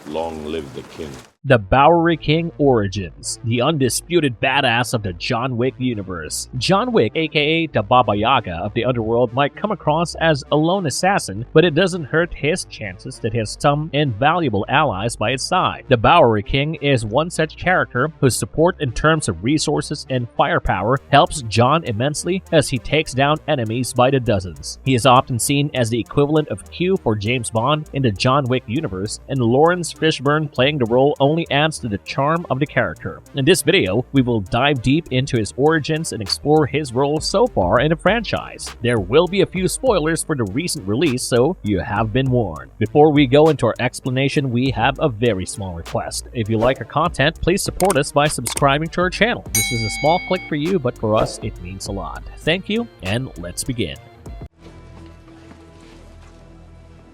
Long live the king. The Bowery King Origins, the undisputed badass of the John Wick universe. John Wick, aka the Baba Yaga of the underworld, might come across as a lone assassin, but it doesn't hurt his chances that he has some invaluable allies by his side. The Bowery King is one such character whose support in terms of resources and firepower helps John immensely as he takes down enemies by the dozens. He is often seen as the equivalent of Q for James Bond in the John Wick universe, and Lawrence Fishburne playing the role only adds to the charm of the character. In this video, we will dive deep into his origins and explore his role so far in the franchise. There will be a few spoilers for the recent release, so you have been warned. Before we go into our explanation, we have a very small request. If you like our content, please support us by subscribing to our channel. This is a small click for you, but for us, it means a lot. Thank you, and let's begin.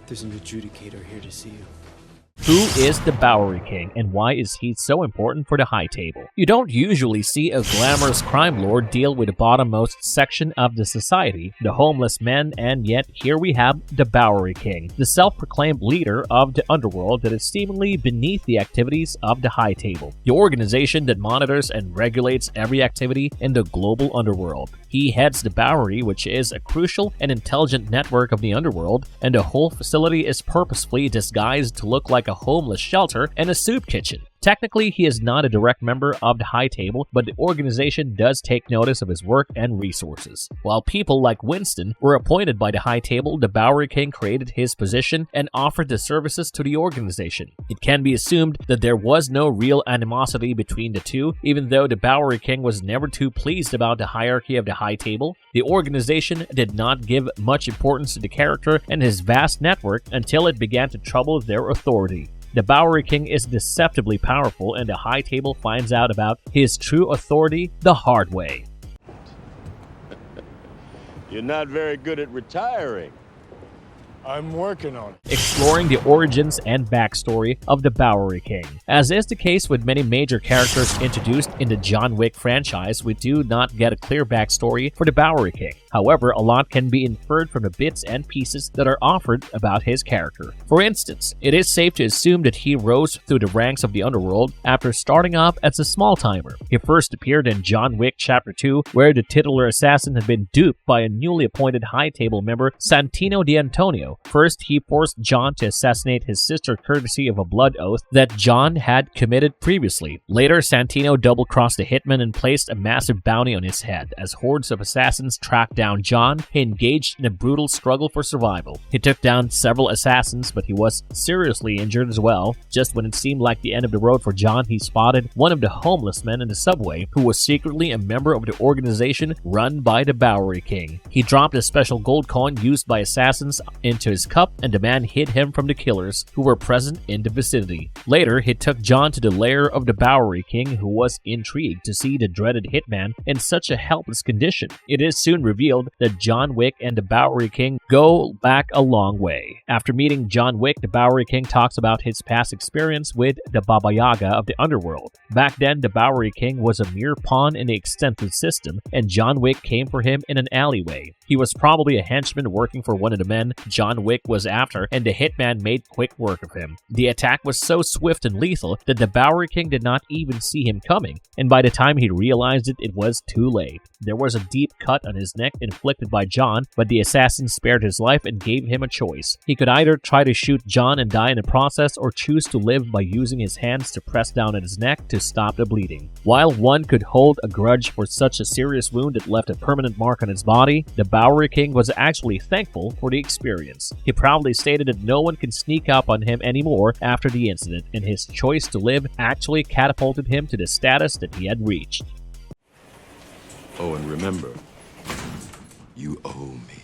There's an adjudicator here to see you. Who is the Bowery King, and why is he so important for the High Table? You don't usually see a glamorous crime lord deal with the bottommost section of the society, the homeless men, and yet here we have the Bowery King, the self-proclaimed leader of the underworld that is seemingly beneath the activities of the High Table, the organization that monitors and regulates every activity in the global underworld. He heads the Bowery, which is a crucial and intelligent network of the underworld, and the whole facility is purposefully disguised to look like a homeless shelter and a soup kitchen. Technically, he is not a direct member of the High Table, but the organization does take notice of his work and resources. While people like Winston were appointed by the High Table, the Bowery King created his position and offered the services to the organization. It can be assumed that there was no real animosity between the two, even though the Bowery King was never too pleased about the hierarchy of the High Table. The organization did not give much importance to the character and his vast network until it began to trouble their authority. The Bowery King is deceptively powerful, and the High Table finds out about his true authority the hard way. You're not very good at retiring. I'm working on it. Exploring the origins and backstory of the Bowery King. As is the case with many major characters introduced in the John Wick franchise, we do not get a clear backstory for the Bowery King. However, a lot can be inferred from the bits and pieces that are offered about his character. For instance, it is safe to assume that he rose through the ranks of the underworld after starting off as a small-timer. He first appeared in John Wick Chapter 2, where the titular assassin had been duped by a newly appointed High Table member, Santino D'Antonio. First, he forced John to assassinate his sister courtesy of a blood oath that John had committed previously. Later, Santino double-crossed the hitman and placed a massive bounty on his head. As hordes of assassins tracked down John, he engaged in a brutal struggle for survival. He took down several assassins, but he was seriously injured as well. Just when it seemed like the end of the road for John, he spotted one of the homeless men in the subway who was secretly a member of the organization run by the Bowery King. He dropped a special gold coin used by assassins into his cup, and the man hid him from the killers who were present in the vicinity. Later, he took John to the lair of the Bowery King, who was intrigued to see the dreaded hitman in such a helpless condition. It is soon revealed that John Wick and the Bowery King go back a long way. After meeting John Wick, the Bowery King talks about his past experience with the Baba Yaga of the underworld. Back then, the Bowery King was a mere pawn in the extensive system, and John Wick came for him in an alleyway. He was probably a henchman working for one of the men John Wick was after, and the hitman made quick work of him. The attack was so swift and lethal that the Bowery King did not even see him coming, and by the time he realized it, it was too late. There was a deep cut on his neck inflicted by John, but the assassin spared his life and gave him a choice. He could either try to shoot John and die in the process, or choose to live by using his hands to press down at his neck to stop the bleeding. While one could hold a grudge for such a serious wound that left a permanent mark on his body, the Bowery King was actually thankful for the experience. He proudly stated that no one can sneak up on him anymore after the incident, and his choice to live actually catapulted him to the status that he had reached. Oh, and remember, you owe me.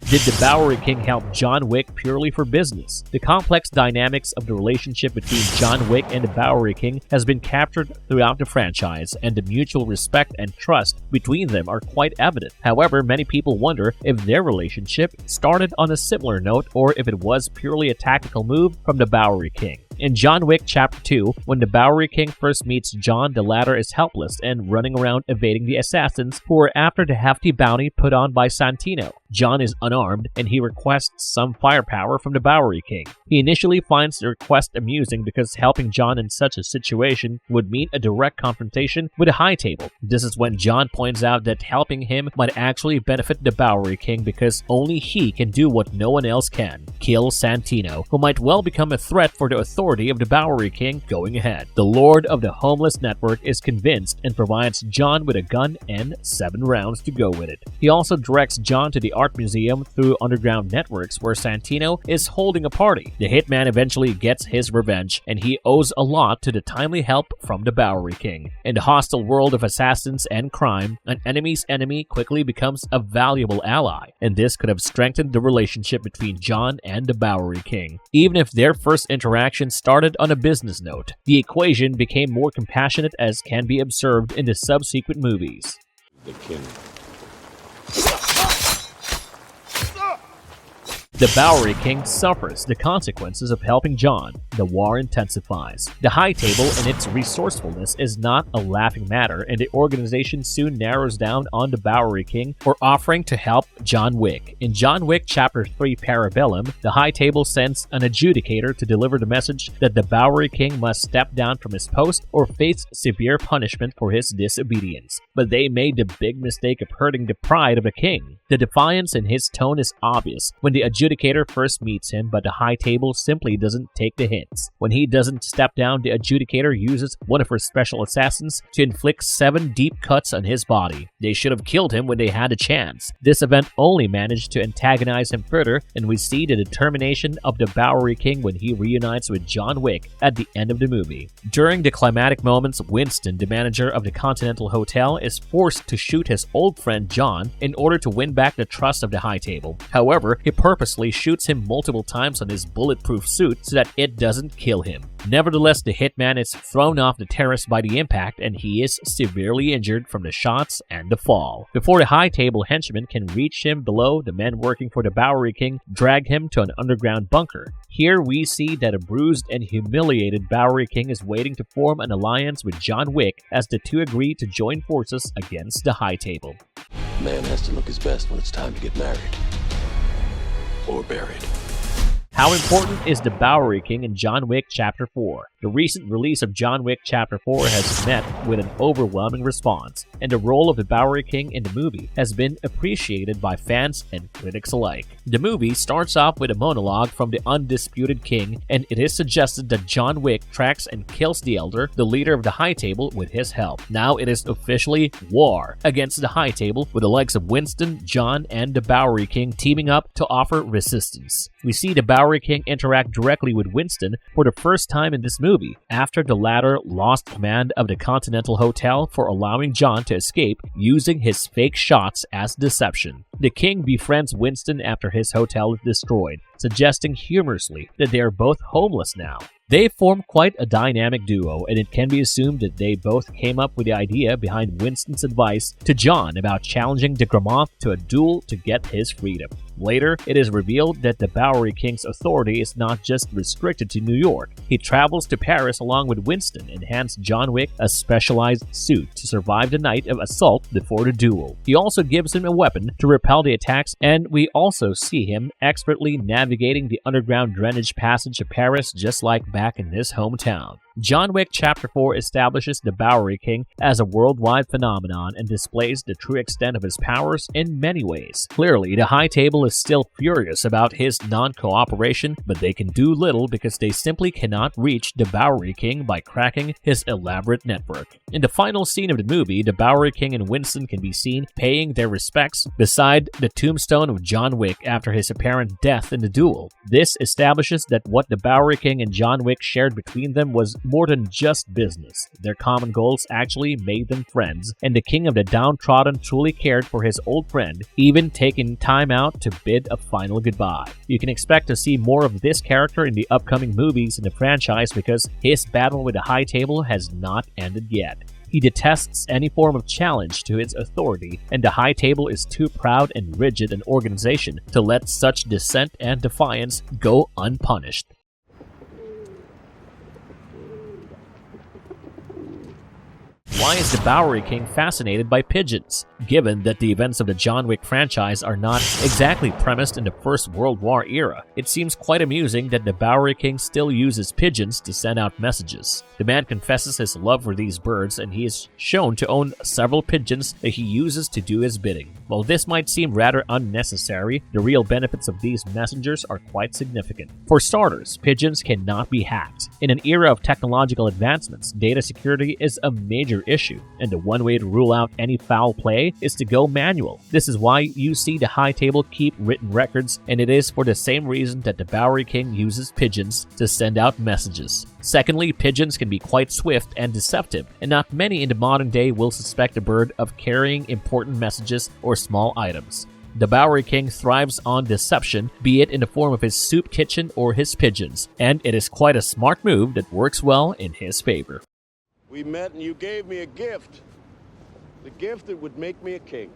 Did the Bowery King help John Wick purely for business? The complex dynamics of the relationship between John Wick and the Bowery King has been captured throughout the franchise, and the mutual respect and trust between them are quite evident. However, many people wonder if their relationship started on a similar note, or if it was purely a tactical move from the Bowery King. In John Wick Chapter 2, when the Bowery King first meets John, the latter is helpless and running around evading the assassins who are after the hefty bounty put on by Santino. John is unarmed and he requests some firepower from the Bowery King. He initially finds the request amusing because helping John in such a situation would mean a direct confrontation with the High Table. This is when John points out that helping him might actually benefit the Bowery King because only he can do what no one else can: kill Santino, who might well become a threat for the authority of the Bowery King going ahead. The Lord of the Homeless Network is convinced and provides John with a gun and 7 rounds to go with it. He also directs John to the art museum through underground networks where Santino is holding a party. The hitman eventually gets his revenge, and he owes a lot to the timely help from the Bowery King. In the hostile world of assassins and crime, an enemy's enemy quickly becomes a valuable ally, and this could have strengthened the relationship between John and the Bowery King. Even if their first interaction started on a business note, the equation became more compassionate as can be observed in the subsequent movies. The king. The Bowery King suffers the consequences of helping John. The war intensifies. The High Table and its resourcefulness is not a laughing matter, and the organization soon narrows down on the Bowery King for offering to help John Wick. In John Wick Chapter 3 Parabellum, the High Table sends an adjudicator to deliver the message that the Bowery King must step down from his post or face severe punishment for his disobedience. But they made the big mistake of hurting the pride of the king. The defiance in his tone is obvious when the adjudicator first meets him, but the High Table simply doesn't take the hints. When he doesn't step down, the adjudicator uses one of her special assassins to inflict 7 deep cuts on his body. They should have killed him when they had a chance. This event only managed to antagonize him further, and we see the determination of the Bowery King when he reunites with John Wick at the end of the movie. During the climatic moments, Winston, the manager of the Continental Hotel, is forced to shoot his old friend John in order to win back the trust of the High Table. However, he purposely shoots him multiple times on his bulletproof suit so that it doesn't kill him. Nevertheless, the hitman is thrown off the terrace by the impact and he is severely injured from the shots and the fall. Before the High Table henchmen can reach him below, the men working for the Bowery King drag him to an underground bunker. Here we see that a bruised and humiliated Bowery King is waiting to form an alliance with John Wick as the two agree to join forces against the High Table. Man has to look his best when it's time to get married. Or buried. How important is the Bowery King in John Wick Chapter 4? The recent release of John Wick Chapter 4 has met with an overwhelming response, and the role of the Bowery King in the movie has been appreciated by fans and critics alike. The movie starts off with a monologue from the Undisputed King, and it is suggested that John Wick tracks and kills the Elder, the leader of the High Table, with his help. Now it is officially war against the High Table, with the likes of Winston, John, and the Bowery King teaming up to offer resistance. We see the Bowery King interact directly with Winston for the first time in this movie, after the latter lost command of the Continental Hotel for allowing John to escape using his fake shots as deception. The king befriends Winston after his hotel is destroyed, suggesting humorously that they are both homeless now. They form quite a dynamic duo, and it can be assumed that they both came up with the idea behind Winston's advice to John about challenging de Grammont to a duel to get his freedom. Later, it is revealed that the Bowery King's authority is not just restricted to New York. He travels to Paris along with Winston and hands John Wick a specialized suit to survive the night of assault before the duel. He also gives him a weapon to repel the attacks, and we also see him expertly navigating the underground drainage passage of Paris just like back in his hometown. John Wick Chapter 4 establishes the Bowery King as a worldwide phenomenon and displays the true extent of his powers in many ways. Clearly, the High Table is still furious about his non-cooperation, but they can do little because they simply cannot reach the Bowery King by cracking his elaborate network. In the final scene of the movie, the Bowery King and Winston can be seen paying their respects beside the tombstone of John Wick after his apparent death in the duel. This establishes that what the Bowery King and John Wick shared between them was more than just business. Their common goals actually made them friends, and the king of the downtrodden truly cared for his old friend, even taking time out to bid a final goodbye. You can expect to see more of this character in the upcoming movies in the franchise because his battle with the High Table has not ended yet. He detests any form of challenge to his authority, and the High Table is too proud and rigid an organization to let such dissent and defiance go unpunished. Why is the Bowery King fascinated by pigeons? Given that the events of the John Wick franchise are not exactly premised in the First World War era, it seems quite amusing that the Bowery King still uses pigeons to send out messages. The man confesses his love for these birds, and he is shown to own several pigeons that he uses to do his bidding. While this might seem rather unnecessary, the real benefits of these messengers are quite significant. For starters, pigeons cannot be hacked. In an era of technological advancements, data security is a major issue, and the one way to rule out any foul play is to go manual. This is why you see the High Table keep written records, and it is for the same reason that the Bowery King uses pigeons to send out messages. Secondly, pigeons can be quite swift and deceptive, and not many in the modern day will suspect a bird of carrying important messages or small items. The Bowery King thrives on deception, be it in the form of his soup kitchen or his pigeons, and it is quite a smart move that works well in his favor. We met and you gave me a gift. The gift that would make me a king.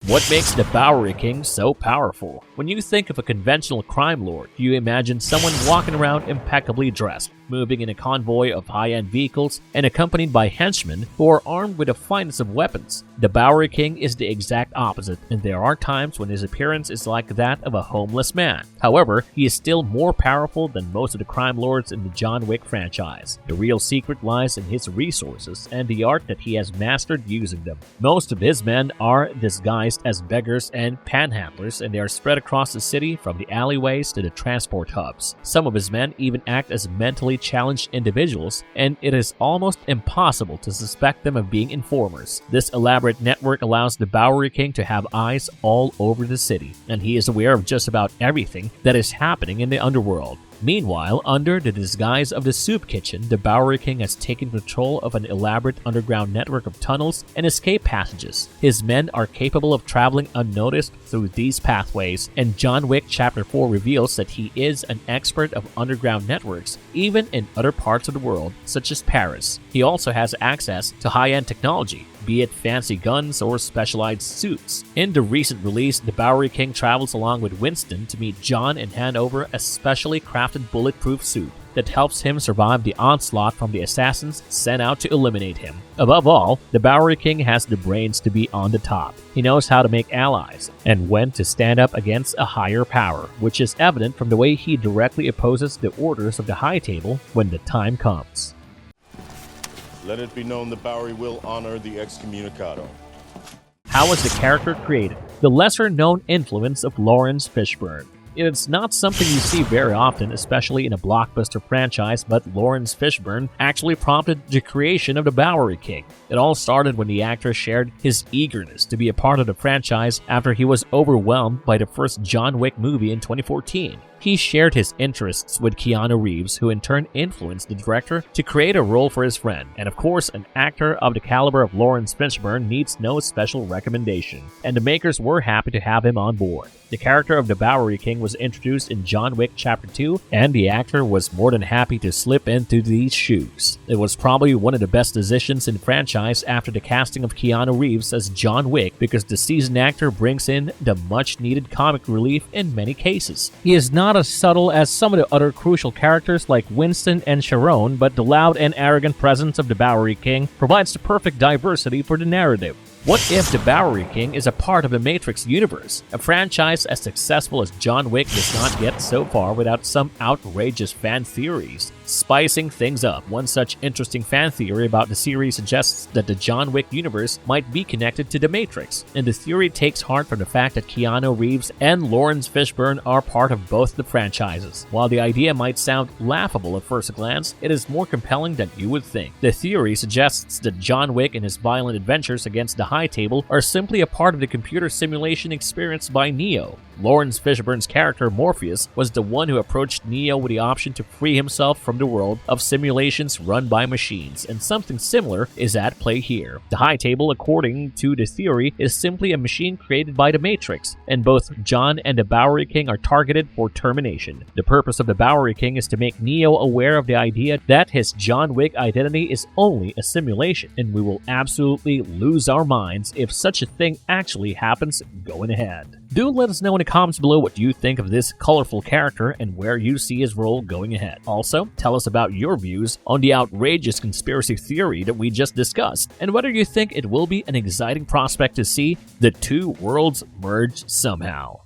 What makes the Bowery King so powerful? When you think of a conventional crime lord, you imagine someone walking around impeccably dressed, moving in a convoy of high-end vehicles, and accompanied by henchmen who are armed with the finest of weapons. The Bowery King is the exact opposite, and there are times when his appearance is like that of a homeless man. However, he is still more powerful than most of the crime lords in the John Wick franchise. The real secret lies in his resources and the art that he has mastered using them. Most of his men are disguised as beggars and panhandlers, and they are spread across the city from the alleyways to the transport hubs. Some of his men even act as mentally challenged individuals, and it is almost impossible to suspect them of being informers. This elaborate network allows the Bowery King to have eyes all over the city, and he is aware of just about everything that is happening in the underworld. Meanwhile, under the disguise of the soup kitchen, the Bowery King has taken control of an elaborate underground network of tunnels and escape passages. His men are capable of traveling unnoticed through these pathways, and John Wick Chapter 4 reveals that he is an expert of underground networks, even in other parts of the world, such as Paris. He also has access to high-end technology, be it fancy guns or specialized suits. In the recent release, the Bowery King travels along with Winston to meet John and hand over a specially crafted bulletproof suit that helps him survive the onslaught from the assassins sent out to eliminate him. Above all, the Bowery King has the brains to be on the top. He knows how to make allies and when to stand up against a higher power, which is evident from the way he directly opposes the orders of the High Table when the time comes. Let it be known the Bowery will honor the excommunicado. How was the character created? The lesser-known influence of Lawrence Fishburne. It's not something you see very often, especially in a blockbuster franchise, but Lawrence Fishburne actually prompted the creation of the Bowery King. It all started when the actor shared his eagerness to be a part of the franchise after he was overwhelmed by the first John Wick movie in 2014. He shared his interests with Keanu Reeves, who in turn influenced the director to create a role for his friend. And of course, an actor of the caliber of Lawrence Fishburne needs no special recommendation, and the makers were happy to have him on board. The character of the Bowery King was introduced in John Wick Chapter 2, and the actor was more than happy to slip into these shoes. It was probably one of the best decisions in the franchise after the casting of Keanu Reeves as John Wick, because the seasoned actor brings in the much-needed comic relief in many cases. He is not as subtle as some of the other crucial characters like Winston and Sharon, but the loud and arrogant presence of the Bowery King provides the perfect diversity for the narrative. What if the Bowery King is a part of the Matrix universe? A franchise as successful as John Wick does not get so far without some outrageous fan theories. Spicing things up, one such interesting fan theory about the series suggests that the John Wick universe might be connected to the Matrix, and the theory takes heart from the fact that Keanu Reeves and Lawrence Fishburne are part of both the franchises. While the idea might sound laughable at first glance, it is more compelling than you would think. The theory suggests that John Wick and his violent adventures against the High Table are simply a part of the computer simulation experienced by Neo. Lawrence Fishburne's character Morpheus was the one who approached Neo with the option to free himself from the world of simulations run by machines, and something similar is at play here. The High Table, according to the theory, is simply a machine created by the Matrix, and both John and the Bowery King are targeted for termination. The purpose of the Bowery King is to make Neo aware of the idea that his John Wick identity is only a simulation, and we will absolutely lose our minds if such a thing actually happens going ahead. Do let us know in the comments below what you think of this colorful character and where you see his role going ahead. Also, tell us about your views on the outrageous conspiracy theory that we just discussed, and whether you think it will be an exciting prospect to see the two worlds merge somehow.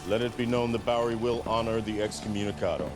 Let it be known that Bowery will honor the excommunicado.